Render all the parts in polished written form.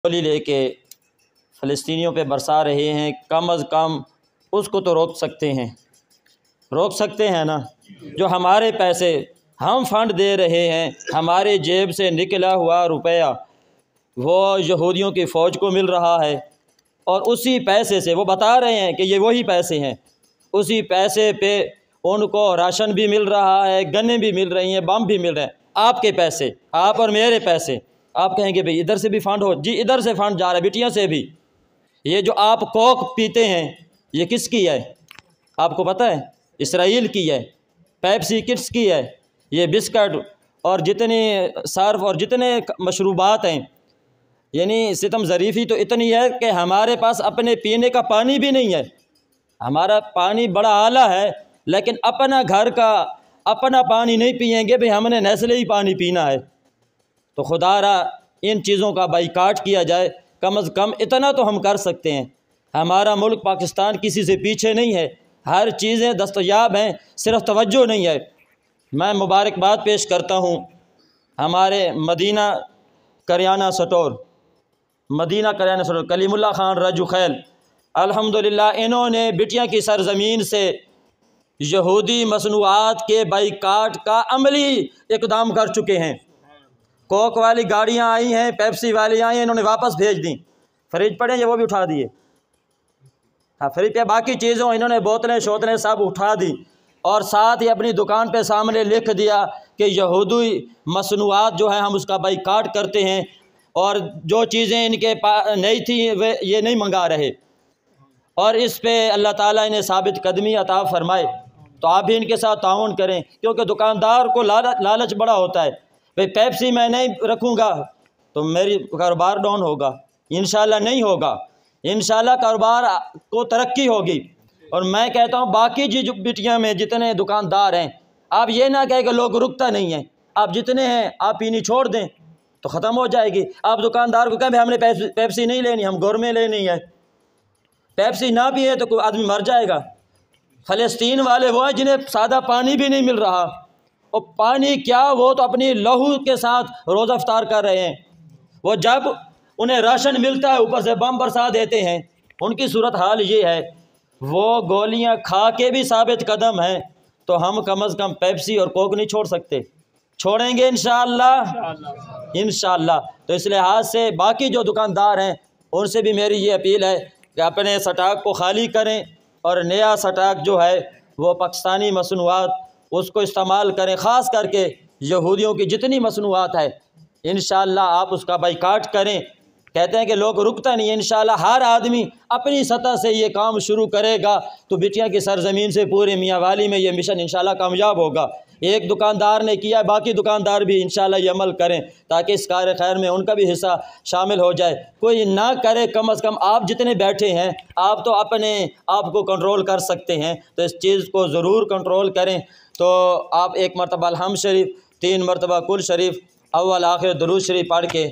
گولی لے کے فلسطینیوں پہ برسا رہے ہیں، کم از کم اس کو تو روک سکتے ہیں نا؟ جو ہمارے پیسے ہم فنڈ دے رہے ہیں، ہمارے جیب سے نکلا ہوا روپیہ وہ یہودیوں کی فوج کو مل رہا ہے، اور اسی پیسے سے وہ بتا رہے ہیں کہ یہ وہی پیسے ہیں، اسی پیسے پہ ان کو راشن بھی مل رہا ہے، گنیں بھی مل رہی ہیں، بم بھی مل رہے ہیں۔ آپ کے پیسے، آپ اور میرے پیسے، آپ کہیں گے بھئی ادھر سے بھی فنڈ ہو، جی ادھر سے فنڈ جا رہا ہے، بٹیاں سے بھی۔ یہ جو آپ کوک پیتے ہیں یہ کس کی ہے؟ آپ کو پتہ ہے؟ اسرائیل کی ہے۔ پیپسی کس کی ہے؟ یہ بسکٹ اور جتنے صرف اور جتنے مشروبات ہیں، یعنی ستم ظریفی تو اتنی ہے کہ ہمارے پاس اپنے پینے کا پانی بھی نہیں ہے۔ ہمارا پانی بڑا اعلیٰ ہے، لیکن اپنا گھر کا اپنا پانی نہیں پئیں گے، بھئی ہم نے نیسلے ہی پانی پینا ہے۔ تو خدا را ان چیزوں کا بائیکاٹ کیا جائے، کم از کم اتنا تو ہم کر سکتے ہیں۔ ہمارا ملک پاکستان کسی سے پیچھے نہیں ہے، ہر چیزیں دستیاب ہیں، صرف توجہ نہیں ہے۔ میں مبارکباد پیش کرتا ہوں ہمارے مدینہ کریانہ سٹور کلیم اللہ خان رجو خیل، الحمدللہ انہوں نے بٹیاں کی سرزمین سے یہودی مصنوعات کے بائیکاٹ کا عملی اقدام کر چکے ہیں۔ کوک والی گاڑیاں آئی ہیں، پیپسی والی آئی ہیں، انہوں نے واپس بھیج دیں۔ فریج پڑے ہیں وہ بھی اٹھا دیے، ہاں فریج پہ باقی چیزوں انہوں نے بوتلیں شوتلیں سب اٹھا دی، اور ساتھ ہی اپنی دکان پہ سامنے لکھ دیا کہ یہودی مصنوعات جو ہیں ہم اس کا بائیکاٹ کرتے ہیں، اور جو چیزیں ان کے پاس نہیں تھیں وہ یہ نہیں منگا رہے۔ اور اس پہ اللہ تعالیٰ انہیں ثابت قدمی عطا فرمائے۔ تو آپ بھی ان کے ساتھ تعاون کریں، کیونکہ دکاندار کو لالچ بڑا ہوتا ہے، بھئی پیپسی میں نہیں رکھوں گا تو میری کاروبار ڈاؤن ہوگا، انشاءاللہ نہیں ہوگا، انشاءاللہ کاروبار کو ترقی ہوگی۔ اور میں کہتا ہوں باقی جو بٹیاں میں جتنے دکاندار ہیں، آپ یہ نہ کہیں کہ لوگ رکتا نہیں ہیں، آپ جتنے ہیں آپ پینی چھوڑ دیں تو ختم ہو جائے گی۔ آپ دکاندار کو کہیں بھئی ہم نے پیپسی نہیں لینی، ہم گورمے لینی ہے۔ پیپسی نہ پیے تو کوئی آدمی مر جائے گا۔ فلسطین والے وہ ہیں جنہیں سادہ پانی بھی نہیں مل رہا، اور پانی کیا وہ تو اپنی لہو کے ساتھ روزہ افطار کر رہے ہیں۔ وہ جب انہیں راشن ملتا ہے اوپر سے بم برسا دیتے ہیں۔ ان کی صورتحال یہ ہے، وہ گولیاں کھا کے بھی ثابت قدم ہیں، تو ہم کم از کم پیپسی اور کوک نہیں چھوڑ سکتے، چھوڑیں گے انشاءاللہ۔ تو اس لحاظ سے باقی جو دکاندار ہیں ان سے بھی میری یہ اپیل ہے کہ اپنے سٹاک کو خالی کریں، اور نیا سٹاک جو ہے وہ پاکستانی مصنوعات اس کو استعمال کریں، خاص کر کے یہودیوں کی جتنی مصنوعات ہے انشاءاللہ آپ اس کا بائیکاٹ کریں۔ کہتے ہیں کہ لوگ رکتا نہیں ہے، انشاءاللہ ہر آدمی اپنی سطح سے یہ کام شروع کرے گا تو بٹیاں کی سرزمین سے پورے میاں والی میں یہ مشن انشاءاللہ کامیاب ہوگا۔ ایک دکاندار نے کیا، باقی دکاندار بھی انشاءاللہ یہ عمل کریں تاکہ اس کار خیر میں ان کا بھی حصہ شامل ہو جائے۔ کوئی نہ کرے، کم از کم آپ جتنے بیٹھے ہیں آپ تو اپنے آپ کو کنٹرول کر سکتے ہیں، تو اس چیز کو ضرور کنٹرول کریں۔ تو آپ 1 مرتبہ الحمد شریف، 3 مرتبہ کل شریف، اول آخر درود شریف پڑھ کے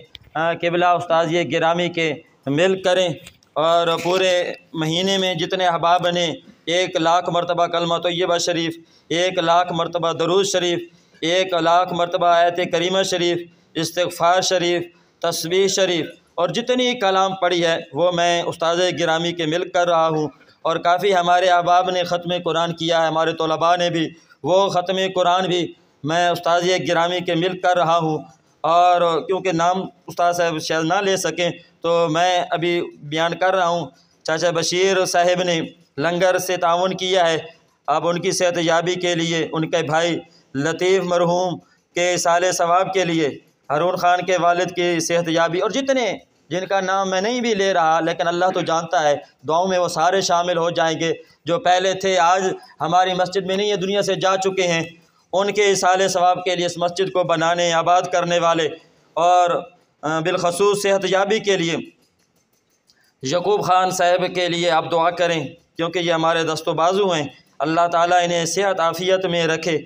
قبلہ استاذیہ گرامی کے مل کریں، اور پورے مہینے میں جتنے احباب نے 1,00,000 مرتبہ کلمہ طیبہ شریف، 1,00,000 مرتبہ درود شریف، 1,00,000 مرتبہ آیت کریمہ شریف، استغفار شریف، تسبیح شریف، اور جتنی کلام پڑھی ہے وہ میں استاذ گرامی کے مل کر رہا ہوں۔ اور کافی ہمارے احباب نے ختم قرآن کیا ہے، ہمارے طلباء نے بھی، وہ ختم قرآن بھی میں استاذ گرامی کے مل کر رہا ہوں۔ اور کیونکہ نام استاد صاحب شاید نہ لے سکیں تو میں ابھی بیان کر رہا ہوں، چاچا بشیر صاحب نے لنگر سے تعاون کیا ہے، اب ان کی صحت یابی کے لیے، ان کے بھائی لطیف مرحوم کے اصالِ ثواب کے لیے، ہارون خان کے والد کی صحت یابی، اور جتنے جن کا نام میں نہیں بھی لے رہا لیکن اللہ تو جانتا ہے، دعاؤں میں وہ سارے شامل ہو جائیں گے جو پہلے تھے، آج ہماری مسجد میں نہیں، یہ دنیا سے جا چکے ہیں۔ ان کے اصالِ ثواب کے لیے، اس مسجد کو بنانے آباد کرنے والے، اور بالخصوص صحت یابی کے لیے یعقوب خان صاحب کے لیے آپ دعا کریں، کیونکہ یہ ہمارے دست و بازو ہیں۔ اللہ تعالیٰ انہیں صحت عافیت میں رکھے،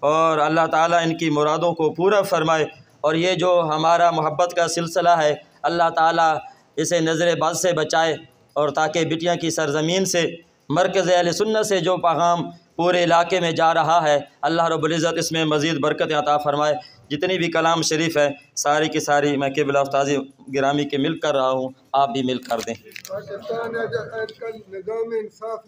اور اللہ تعالیٰ ان کی مرادوں کو پورا فرمائے، اور یہ جو ہمارا محبت کا سلسلہ ہے اللہ تعالیٰ اسے نظر بد سے بچائے، اور تاکہ بٹیاں کی سرزمین سے، مرکز اہل سنت سے جو پیغام پورے علاقے میں جا رہا ہے، اللہ رب العزت اس میں مزید برکت عطا فرمائے۔ جتنی بھی کلام شریف ہے ساری کی ساری میں قبلہ استاذ گرامی کے مل کر رہا ہوں، آپ بھی مل کر دیں۔ پاکستان آج کل نظام انصاف